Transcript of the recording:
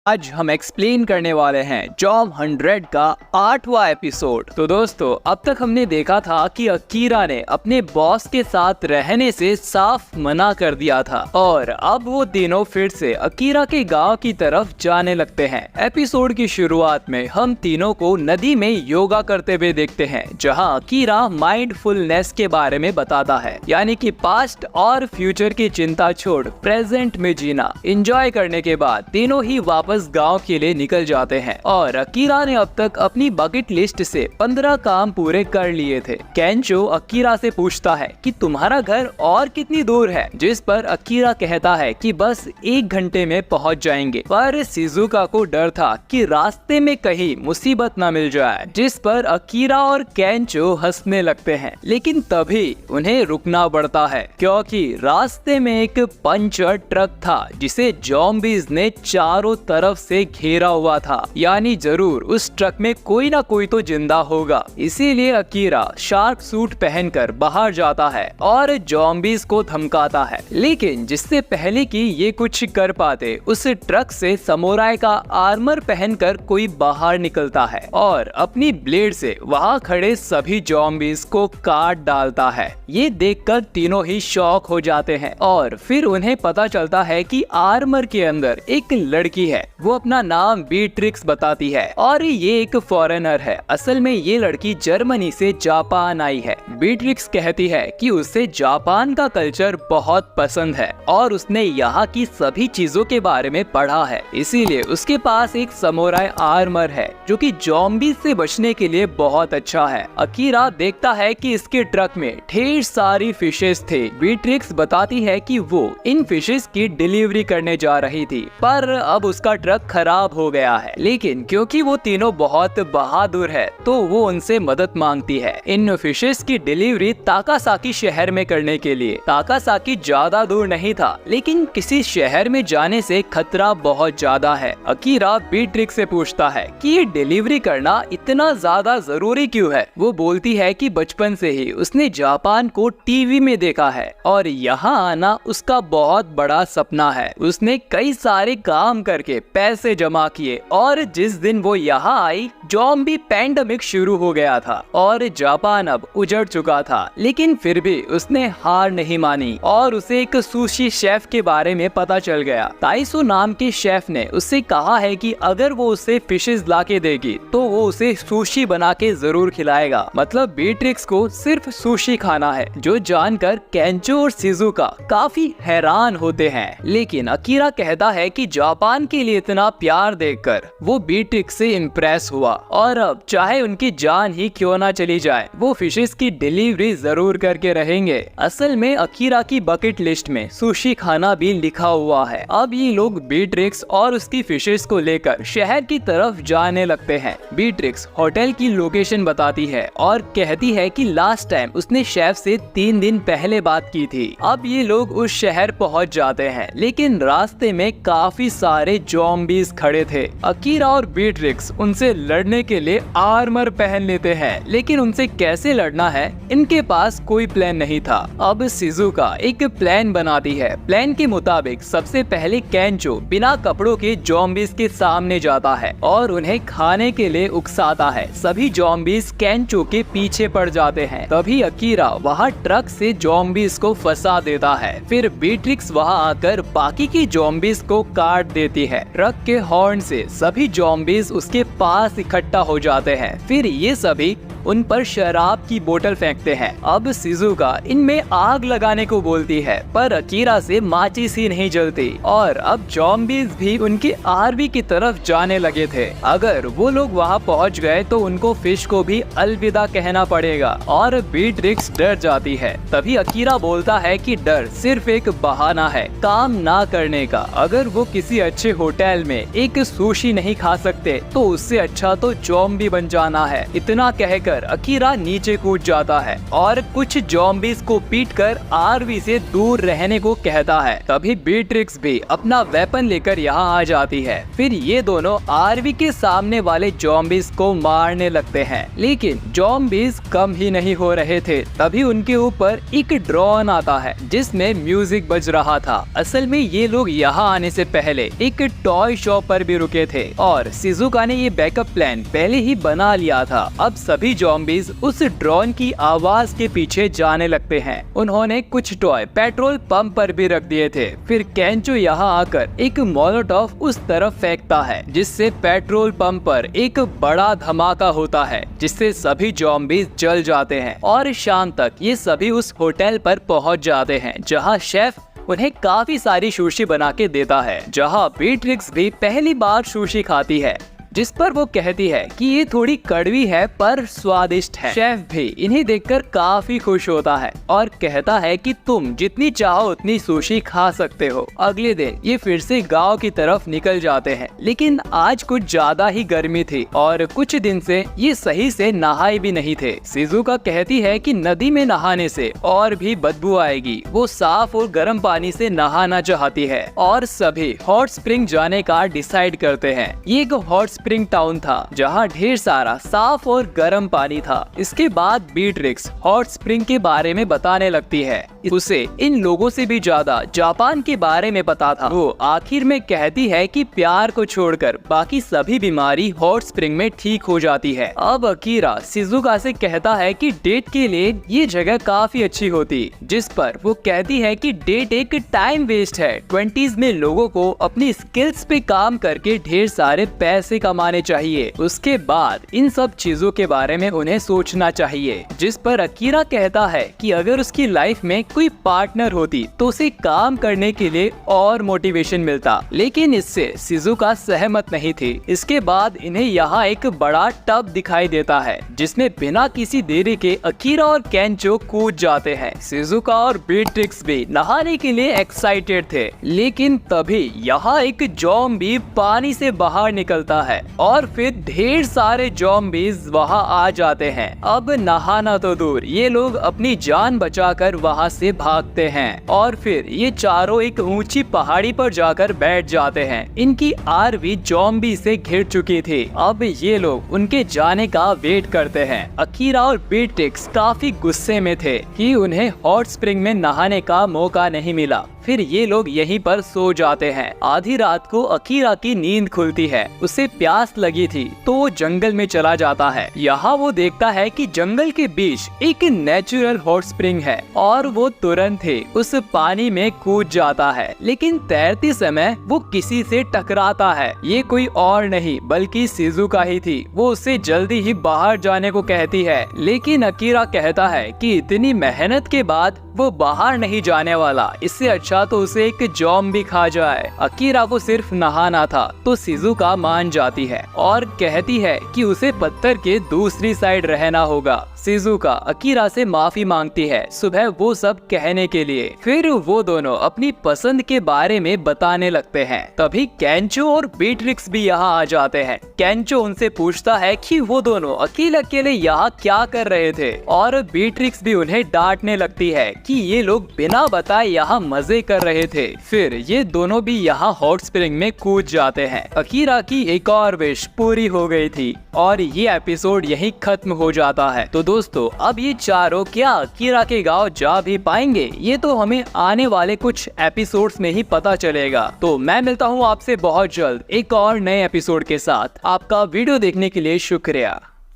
आज हम एक्सप्लेन करने वाले हैं जॉब 100 का 8वां एपिसोड। तो दोस्तों, अब तक हमने देखा था कि अकीरा ने अपने बॉस के साथ रहने से साफ मना कर दिया था और अब वो तीनों फिर से अकीरा के गांव की तरफ जाने लगते हैं। एपिसोड की शुरुआत में हम तीनों को नदी में योगा करते हुए देखते हैं, जहां अकीरा माइंडफुलनेस के बारे में बताता है, यानी कि पास्ट और फ्यूचर की चिंता छोड़ प्रेजेंट में जीना। एंजॉय करने के बाद तीनों ही वापस गांव के लिए निकल जाते हैं और अकीरा ने अब तक अपनी बकेट लिस्ट से 15 काम पूरे कर लिए थे। केंचो अकीरा से पूछता है कि तुम्हारा घर और कितनी दूर है, जिस पर अकीरा कहता है कि बस 1 घंटे में पहुंच जाएंगे। पर शिजुका को डर था कि रास्ते में कहीं मुसीबत न मिल जाए, जिस पर अकीरा और केंचो हंसने लगते हैं। लेकिन तभी उन्हें रुकना पड़ता है क्योंकि रास्ते में एक पंचर ट्रक था जिसे ज़ॉम्बीज़ ने चारों तरफ से घेरा हुआ था, यानी जरूर उस ट्रक में कोई ना कोई तो जिंदा होगा। इसीलिए अकीरा शार्क सूट पहनकर बाहर जाता है और ज़ॉम्बीज़ को धमकाता है। लेकिन जिससे पहले कि ये कुछ कर पाते, उस ट्रक से समुराई का आर्मर पहनकर कोई बाहर निकलता है और अपनी ब्लेड से वहाँ खड़े सभी ज़ॉम्बीज़ को काट डालता है। ये देखकर तीनों ही शॉक हो जाते हैं और फिर उन्हें पता चलता है कि आर्मर के अंदर एक लड़की है। वो अपना नाम बीट्रिक्स बताती है और ये एक फॉरेनर है। असल में ये लड़की जर्मनी से जापान आई है। बीट्रिक्स कहती है कि उसे जापान का कल्चर बहुत पसंद है और उसने यहाँ की सभी चीजों के बारे में पढ़ा है, इसीलिए उसके पास एक समुराई आर्मर है जो कि ज़ॉम्बी से बचने के लिए बहुत अच्छा है। अकीरा देखता है कि इसके ट्रक में ढेर सारी फिशेस थे। बीट्रिक्स बताती है कि वो इन फिशेस की डिलीवरी करने जा रही थी, पर अब उसका ट्रक खराब हो गया है। लेकिन क्योंकि वो तीनों बहुत बहादुर है तो वो उनसे मदद मांगती है इन फिशेस की डिलीवरी ताकासाकी शहर में करने के लिए। ताकासाकी ज्यादा दूर नहीं था, लेकिन किसी शहर में जाने से खतरा बहुत ज्यादा है। अकीरा बीट्रिक्स से पूछता है कि ये डिलीवरी करना इतना ज्यादा जरूरी क्यों है। वो बोलती है कि बचपन से ही उसने जापान को टीवी में देखा है और यहाँ आना उसका बहुत बड़ा सपना है। उसने कई सारे काम करके पैसे जमा किए और जिस दिन वो यहाँ आई, ज़ॉम्बी पैंडेमिक शुरू हो गया था और जापान अब उजड़ चुका था। लेकिन फिर भी उसने हार नहीं मानी और उसे एक सुशी शेफ के बारे में पता चल गया। ताइसो नाम के शेफ ने उससे कहा है कि अगर वो उसे फिशेस ला के देगी तो वो उसे सुशी बना के जरूर खिलाएगा। मतलब बीट्रिक्स को सिर्फ सुशी खाना है, जो जानकर केंचो और शिजुका काफी हैरान होते हैं। लेकिन अकीरा कहता है कि जापान के लिए इतना प्यार देखकर वो बीट्रिक्स से इम्प्रेस हुआ और अब चाहे उनकी जान ही क्यों ना चली जाए, वो फिशेस की डिलीवरी जरूर करके रहेंगे। असल में अकीरा की बकेट लिस्ट में सुशी खाना भी लिखा हुआ है। अब ये लोग बीट्रिक्स और उसकी फिशेस को लेकर शहर की तरफ जाने लगते हैं। बीट्रिक्स होटल की लोकेशन बताती है और कहती है कि लास्ट टाइम उसने शेफ से 3 दिन पहले बात की थी। अब ये लोग उस शहर पहुंच जाते हैं, लेकिन रास्ते में काफी सारे ज़ॉम्बीज़ खड़े थे। अकीरा और बीट्रिक्स उनसे लड़ने के लिए आर्मर पहन लेते हैं, लेकिन उनसे कैसे लड़ना है इनके पास कोई प्लान नहीं था। अब शिजुका एक प्लान बनाती है। प्लान के मुताबिक सबसे पहले केंचो बिना कपड़ों के ज़ॉम्बीज़ के सामने जाता है और उन्हें खाने के लिए उकसाता है। सभी ज़ॉम्बीज़ केंचो के पीछे पड़ जाते हैं। तभी अकीरा वहाँ ट्रक से ज़ॉम्बीज़ को फंसा देता है। फिर बीट्रिक्स वहाँ आकर बाकी की ज़ॉम्बीज़ को काट देती है। ट्रक के हॉर्न से सभी ज़ॉम्बीज़ उसके पास इकट्ठा हो जाते हैं। फिर ये सभी उन पर शराब की बोतल फेंकते हैं। अब शिजुका इनमें आग लगाने को बोलती है, पर अकीरा से माचिस ही नहीं जलती और अब ज़ॉम्बीज़ भी उनके आरवी की तरफ जाने लगे थे। अगर वो लोग वहाँ पहुँच गए तो उनको फिश को भी अलविदा कहना पड़ेगा और बीट्रिक्स डर जाती है। तभी अकीरा बोलता है कि डर सिर्फ एक बहाना है काम ना करने का। अगर वो किसी अच्छे होटल में एक सुशी नहीं खा सकते तो उससे अच्छा तो ज़ॉम्बी बन जाना है। इतना कहकर देखकर अकीरा नीचे कूद जाता है और कुछ ज़ॉम्बीज़ को पीटकर आरवी से दूर रहने को कहता है। तभी बीट्रिक्स भी अपना वेपन लेकर यहाँ आ जाती है। फिर ये दोनों आरवी के सामने वाले ज़ॉम्बीज़ को मारने लगते हैं, लेकिन ज़ॉम्बीज़ कम ही नहीं हो रहे थे। तभी उनके ऊपर एक ड्रोन आता है जिसमें म्यूजिक बज रहा था। असल में ये लोग यहाँ आने से पहले एक टॉय शॉप पर भी रुके थे और शिजुका ने ये बैकअप प्लान पहले ही बना लिया था। अब सभी ज़ॉम्बीज़ उस ड्रोन की आवाज के पीछे जाने लगते हैं। उन्होंने कुछ टॉय पेट्रोल पंप पर भी रख दिए थे। फिर केंचो यहाँ आकर एक मोलोटॉव उस तरफ फेंकता है जिससे पेट्रोल पंप पर एक बड़ा धमाका होता है जिससे सभी ज़ॉम्बीज़ जल जाते हैं और शाम तक ये सभी उस होटल पर पहुंच जाते हैं जहां शेफ उन्हें काफी सारी सुशी बना के देता है, जहां बीट्रिक्स भी पहली बार सुशी खाती है जिस पर वो कहती है कि ये थोड़ी कड़वी है पर स्वादिष्ट है। शेफ भी इन्हें देखकर काफी खुश होता है और कहता है कि तुम जितनी चाहो उतनी सुशी खा सकते हो। अगले दिन ये फिर से गांव की तरफ निकल जाते हैं, लेकिन आज कुछ ज्यादा ही गर्मी थी और कुछ दिन से ये सही से नहाए भी नहीं थे। शिजुका कहती है कि नदी में नहाने से और भी बदबू आएगी। वो साफ और गर्म पानी से नहाना चाहती है और सभी हॉट स्प्रिंग जाने का डिसाइड करते हैं। ये एक हॉट स्प्रिंग टाउन था जहां ढेर सारा साफ और गर्म पानी था। इसके बाद बीट्रिक्स हॉट स्प्रिंग के बारे में बताने लगती है। उसे इन लोगों से भी ज्यादा जापान के बारे में पता था। वो आखिर में कहती है कि प्यार को छोड़कर बाकी सभी बीमारी हॉट स्प्रिंग में ठीक हो जाती है। अब अकीरा शिजुका से कहता है कि डेट के लिए ये जगह काफी अच्छी होती, जिस पर वो कहती है कि डेट एक टाइम वेस्ट है। 20s में लोगों को अपनी स्किल्स पे काम करके ढेर सारे पैसे कमाने चाहिए। उसके बाद इन सब चीजों के बारे में उन्हें सोचना चाहिए। जिस पर अकीरा कहता है कि अगर उसकी लाइफ में कोई पार्टनर होती तो उसे काम करने के लिए और मोटिवेशन मिलता, लेकिन इससे शिजुका सहमत नहीं थी। इसके बाद इन्हें यहाँ एक बड़ा टब दिखाई देता है जिसमें बिना किसी देरी के अकीरा और केंचो कूद जाते हैं। शिजुका और बीट्रिक्स भी नहाने के लिए एक्साइटेड थे, लेकिन तभी यहाँ एक ज़ॉम्बी पानी से बाहर निकलता है और फिर ढेर सारे ज़ॉम्बीज़ वहाँ आ जाते हैं। अब नहाना तो दूर, ये लोग अपनी जान बचाकर वहाँ से भागते हैं और फिर ये चारों एक ऊंची पहाड़ी पर जाकर बैठ जाते हैं। इनकी आरवी ज़ॉम्बी से घिर चुकी थी। अब ये लोग उनके जाने का वेट करते हैं। अकीरा और बीट्रिक्स काफी गुस्से में थे कि उन्हें हॉट स्प्रिंग में नहाने का मौका नहीं मिला। फिर ये लोग यहीं पर सो जाते हैं। आधी रात को अकीरा की नींद खुलती है। उसे प्यास लगी थी तो वो जंगल में चला जाता है। यहाँ वो देखता है कि जंगल के बीच एक नेचुरल हॉट स्प्रिंग है और वो तुरंत ही उस पानी में कूद जाता है, लेकिन तैरते समय वो किसी से टकराता है। ये कोई और नहीं बल्कि शिजुका ही थी। वो उससे जल्दी ही बाहर जाने को कहती है, लेकिन अकीरा कहता है कि इतनी मेहनत के बाद वो बाहर नहीं जाने वाला, इससे अच्छा तो उसे एक ज़ॉम्बी खा जाए। अकीरा को सिर्फ नहाना था तो शिजुका मान जाती है और कहती है कि उसे पत्थर के दूसरी साइड रहना होगा। शिजुका अकीरा से माफी मांगती है सुबह वो सब कहने के लिए। फिर वो दोनों अपनी पसंद के बारे में बताने लगते हैं। तभी केंचो और बीट्रिक्स भी यहाँ आ जाते हैं। केंचो उनसे पूछता है कि वो दोनों अकेले अकेले यहाँ क्या कर रहे थे और बीट्रिक्स भी उन्हें डांटने लगती है कि ये लोग बिना बताए यहाँ मजे कर रहे थे। फिर ये दोनों भी यहाँ हॉट स्प्रिंग में कूद जाते हैं। अकीरा की एक और विश पूरी हो गई थी और ये एपिसोड यहीं खत्म हो जाता है। तो दोस्तों अब ये चारों क्या अकीरा के गांव जा भी पाएंगे, ये तो हमें आने वाले कुछ एपिसोड्स में ही पता चलेगा। तो मैं मिलता हूँ आपसे बहुत जल्द एक और नए एपिसोड के साथ। आपका वीडियो देखने के लिए शुक्रिया।